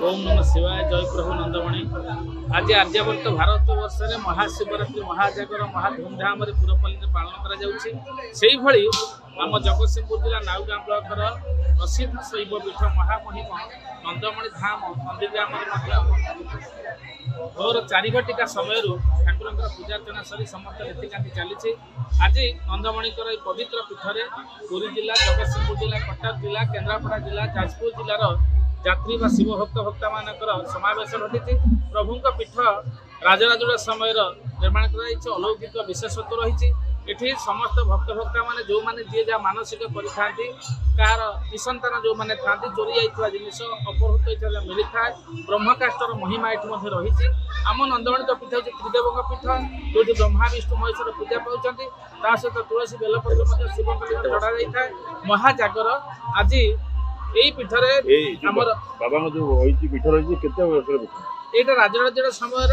ओम नमः शिवाय। जय प्रभु नंदमणि। आज आर्यवर्त भारत वर्ष में महाशिवरात्रि महाजागर महा धूमधाम पुरपल्ली पालन कर आम जगतसिंहपुर जिला नाउगाँ ब्लॉकर प्रसिद्ध शैवपीठ महामहिम नंदमणि धाम नंदीग्राम भोर 4 घटिका समय ठाकुर पूजार्चना सरी समस्त रीतिकांति चली। आज नंदमणिकर पवित्र पीठरे पुरी जिला जगतसिंहपुर जिला कटक जिला केन्द्रापड़ा जिला जाजपुर जिलार यात्री व शिव भक्त भक्ता मानकर समावेश घटी। प्रभु पीठ राजराजुड़ा समय निर्माण कर अलौकिक विशेषत्व रही। ये समस्त भक्त भक्ता मैंने जो मैंने जी जहाँ मानसिक कर निसंतान जो मैंने था चोरी जाइए जिनिस अपहृत मिली था ब्रह्मकाष्टर महिमा ये रही। आम नंदमणि पीठ हूँ त्रिदेव पीठ जो ब्रह्मा विष्णु महेश्वर पूजा पाँच सहित तुलसी बेलपत्र शिव चढ़ा जाए। महाजागर आज यही पीठरे आमर बाबा जो पीठ रही ये राजराजुड़ा समय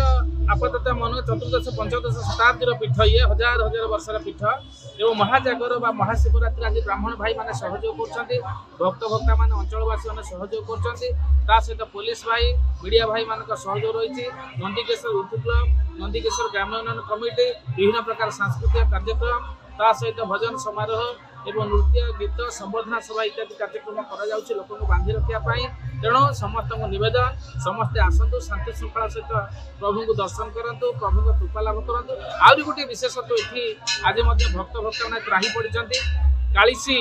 आपातत मन चतुर्दश पंचदश शताब्दी पीठ ये हजार हजार वर्षर पीठ एवं महाजागर व महाशिवरात्रि आज ब्राह्मण भाई मैंने सहयोग कर भक्त भक्ता मान अंचलवासी मैंने सहयोग कर सहित पुलिस भाई मीडिया भाई मान सहयोग रही। नंदीकेश्वर यूथ क्लब नंदीकेश्वर ग्राम्य उन्नयन कमिटी विभिन्न प्रकार सांस्कृतिक कार्यक्रम सहित भजन समारोह एवं नृत्य गीत संवर्धना सभा इत्यादि कार्यक्रम कर लोक बांधि रखापी। तेणु समस्त नवेदन समस्ते आसतु शांति श्रृंखला सहित प्रभु को दर्शन करूँ प्रभु कृपा लाभ करूँ। आहरी गोटे विशेषत्व ये आज भक्त भक्त मैंने त्राही पड़ी कालीसी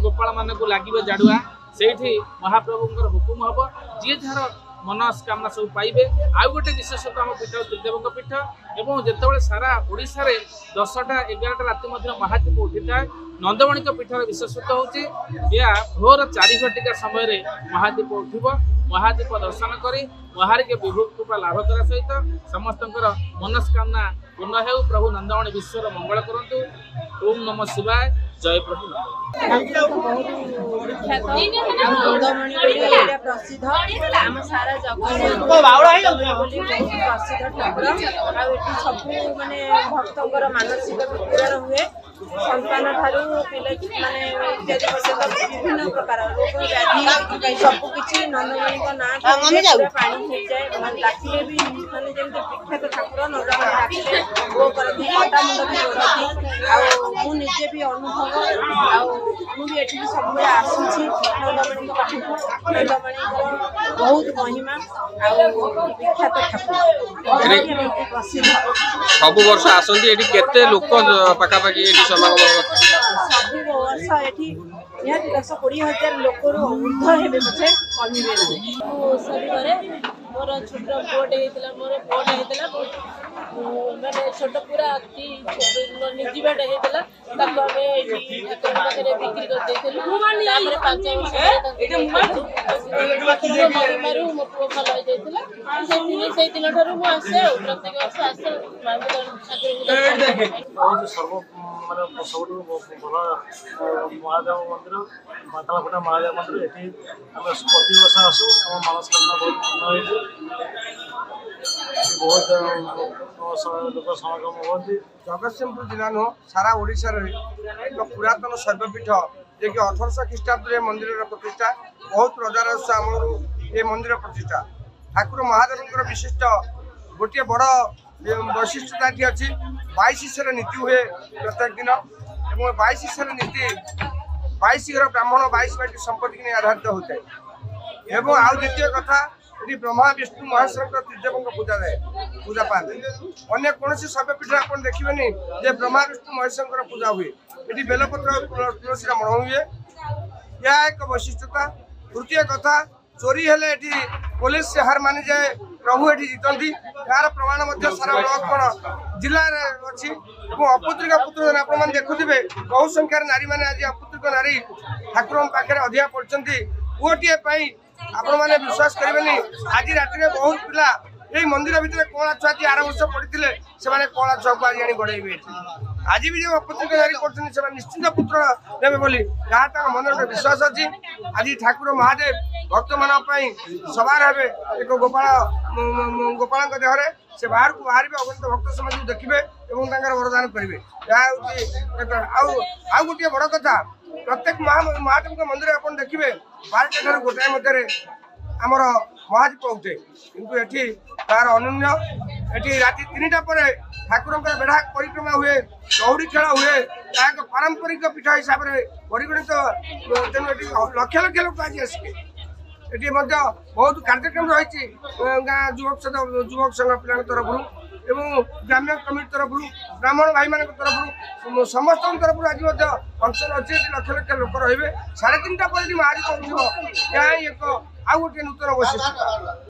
गोपाल मान को लगे जाड़ुआ से महाप्रभुंर हुकुम हम जी जार मनस्कामना सब पाइबे। आउ गोटे विशेषतः आम पीठ त्रिदेव पीठ एवं जितेबाला सारा ओडिशा रे 10टा 11टा राति महादीप उठी था। नंदमणि पीठर विशेषत्व हूँ या भोर 4 घटिका समय महादीप उठब महादीप दर्शन कर महार के विभु कृपा लाभ करा सहित समस्त मनस्कामना पूर्ण हो। प्रभु नंदमणि विश्वर मंगल करंतु। ओम नमः शिवाय। जय प्रभु। प्रसिद्ध आम सारा जगत प्रसिद्ध ठाकुर सब माने भक्तर मानसिक पूरा हुए संतान ठारू पिला माने इत्यादि विभिन्न प्रकार रोग व्याधि सबकि नंदमणि ना पानी हो जाए डाकिले भी माने जमी विख्यात ठाकुर नंदमणि डाकिले वो करती कटा मुंड भी जोड़ती निजे भी अनुभव मुझे सब आसूसी नंदमणि पाखक नंदमणि बहुत महिमा विख्यात ठाकुर प्रसिद्ध सब वर्ष आसती केते लोक पाखापाखि सब वर्ष ये 10-20 लोक ऊर्ध हे पचे कमे मोर छोट पुटे होता मोर पुटे होता मैंने छोट पूरा अति निजीवाटे होता पाखे बिक्री कर 5 वर्ष मो पु भल हो से दिन ठार मुझे प्रत्येक वर्ष आसे महादेव मंदिर मातालाफटा महादेव मंदिर ये प्रति वर्ष आसू आम मनस्कामना बहुत लोक समागम होती। जगतसिंहपुर जिला नु सारा ओडिशा एक पुरातन शैवपीठ जे कि 1800 ख्रीष्टाब्द मंदिर प्रतिष्ठा बहुत रजारस आम ये मंदिर प्रतिष्ठा ठाकुर महादेव विशिष्ट गोटे बड़ वैशिष्ट्यता अच्छी 22 नीति हुए प्रत्येक दिन एवं 22 नीति 22 घर ब्राह्मण 22 बाटी संपत्ति नहीं आधारित होता है। एवं आउ द्वितीय कथा ये ब्रह्मा विष्णु महेश्वर त्रिदेव पूजा जाए पूजा पाते अन्य कौन शैवपीठ आप देखिए जे ब्रह्मा विष्णु महेश्वर पूजा हुए ये बेलपत्र तुलसी मण हुए यह एक वैशिष्ट्यता। तृतीय कथा चोरी हेले पुलिस से हार मानि जाए प्रभु ये जीतती यार प्रमाण सारा ब्लॉक जिले अच्छी अपुत्रिका पुत्र आप देखुए बहु संख्यार नारी मैंने आज अपुत्रिक नारी ठाकुर पाखे अधिका पड़ती पुओटे आपण मैंने विश्वास करेंगे आज राति बहुत पिला ये मंदिर भितर कला छुआ आर वर्ष पढ़ी से कला छुआ को आज बढ़े आज भी जो अपत्रिका जारी कर निश्चिंत पुत्र देवे बोली जहाँ मन गोटे विश्वास अच्छी आज ठाकुर महादेव भक्त मान सवार हे एक गोपाल देहरे से बाहर को बाहर अगणित भक्त समाज को देखिए और वरदान करेंगे यह गोटे बड़ कथा प्रत्येक महादेव मंदिर आप देखिए 12टा ठार गोटाए मध्य आमर महादीप उठे किंतु एठी तार अनन्य एठी राति 3टा पर ठाकुर बेढ़ा परिक्रमा हुए दौड़ी खेल हुए एक पारंपरिक पीठ हिसाब से परिगणित तेणु लक्ष लक्ष लोक आज आसिके एटी बहुत कार्यक्रम रही युवक संघ पिला तरफ एवं ग्राम्य कमिटी तरफ ब्राह्मण भाई मान तरफ समस्त तरफ आज फंक्शन अच्छे लक्ष लक्ष लोक रे 3:30 पर महादीप उठो यह एक आउ गोटे नूतन वैशिष्ट्य।